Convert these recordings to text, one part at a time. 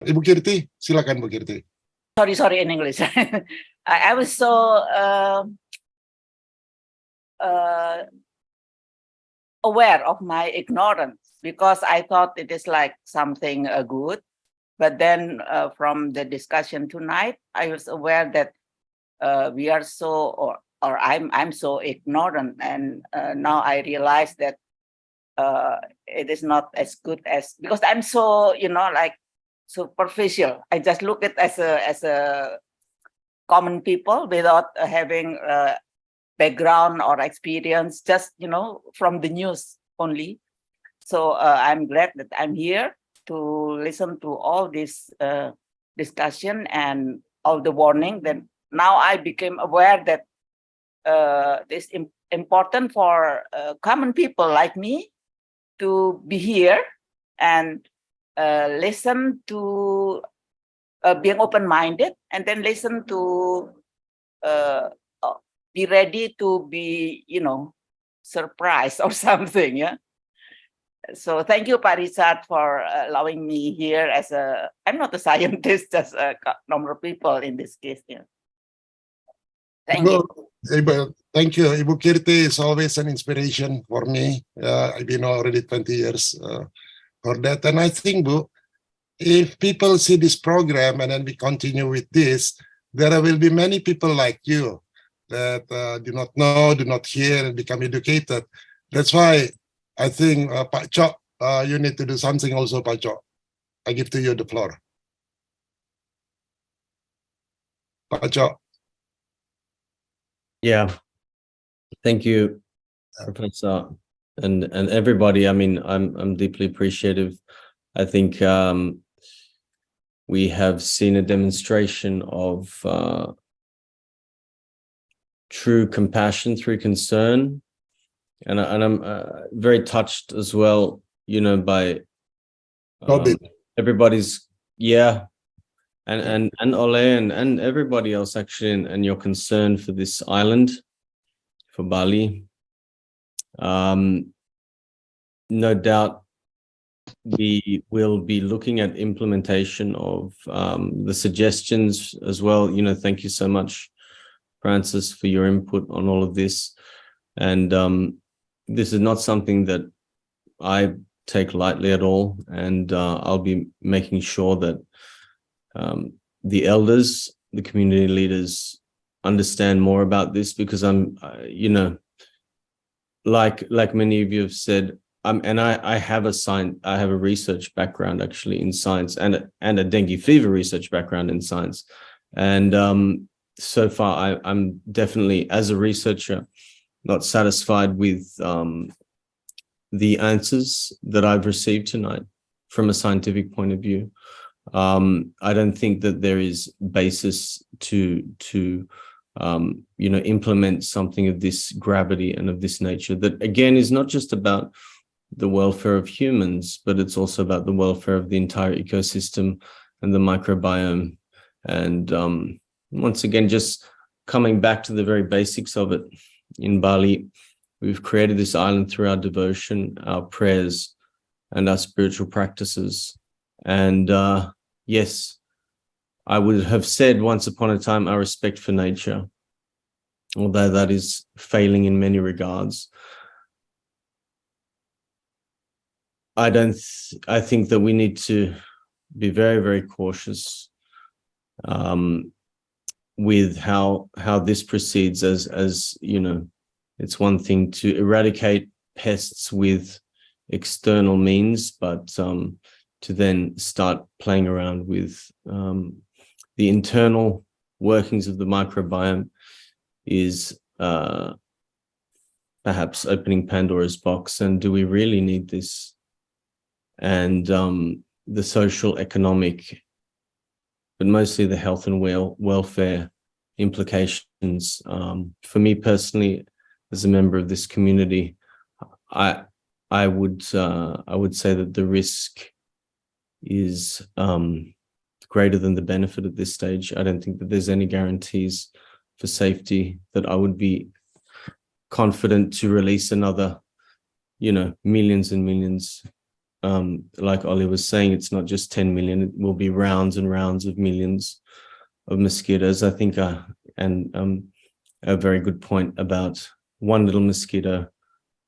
Ibu Kirti, silakan Bu Kirti. Sorry, in English. I was so aware of my ignorance because I thought it is like something good. But then from the discussion tonight, I was aware that we are so, or I'm so ignorant, and now I realize that it is not as good as, because I'm so, like superficial. I just look at as a common people without having background or experience, just from the news only. So I'm glad that I'm here to listen to all this discussion and all the warning. Then now I became aware that it's important for common people like me to be here and listen to being open-minded, and then listen to be ready to be, surprised or something. Yeah. So thank you, Pak Richard, for allowing me here as I'm not a scientist, just a number of people in this case. Yeah. Thank you. Thank you. Ibu Kirti is always an inspiration for me. I've been already 20 years for that. And I think, Bu, if people see this program and then we continue with this, there will be many people like you that do not know, do not hear, and become educated. That's why I think, Pak Tjok, you need to do something also, Pak Tjok. I give to you the floor. Pak Tjok. Yeah. Thank you, Professor, and everybody. I mean, I'm deeply appreciative. I think we have seen a demonstration of true compassion through concern, and I'm very touched as well, by everybody's and Ole and everybody else actually, and your concern for this island, for Bali. No doubt we will be looking at implementation of the suggestions as well. Thank you so much, Francis, for your input on all of this. And this is not something that I take lightly at all. And I'll be making sure that the elders, the community leaders understand more about this, because I'm, like many of you have said, and I have a research background actually in science, and a dengue fever research background in science. And so far, I'm definitely, as a researcher, not satisfied with the answers that I've received tonight from a scientific point of view. I don't think that there is basis to implement something of this gravity and of this nature, that again is not just about the welfare of humans, but it's also about the welfare of the entire ecosystem and the microbiome. And once again, just coming back to the very basics of it, in Bali, we've created this island through our devotion, our prayers, and our spiritual practices. And yes, I would have said once upon a time our respect for nature, although that is failing in many regards. I think that we need to be very, very cautious with how this proceeds, as it's one thing to eradicate pests with external means, but to then start playing around with the internal workings of the microbiome is perhaps opening Pandora's box. And do we really need this? And the social, economic, but mostly the health and welfare implications. For me personally, as a member of this community, I would say that the risk is greater than the benefit at this stage. I don't think that there's any guarantees for safety that I would be confident to release another, millions and millions like Ollie was saying, it's not just 10 million, it will be rounds and rounds of millions of mosquitoes. I think, and a very good point about one little mosquito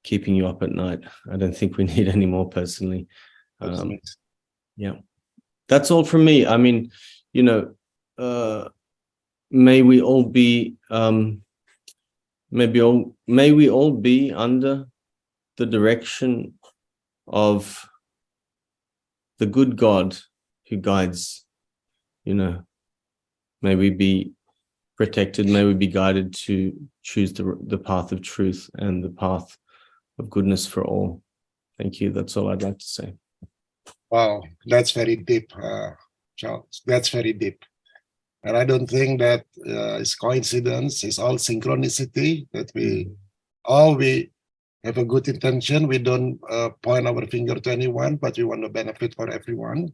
keeping you up at night. I don't think we need any more personally. Yeah, that's all from me. I mean, you know, may we all be, may we all be under the direction of the good God who guides, you know, may we be protected, may we be guided to choose the path of truth and the path of goodness for all. Thank you. That's all I'd like to say. Wow, that's very deep, Tjok. That's very deep. And I don't think that it's coincidence. It's all synchronicity that we have a good intention. We don't point our finger to anyone, but we want to benefit for everyone.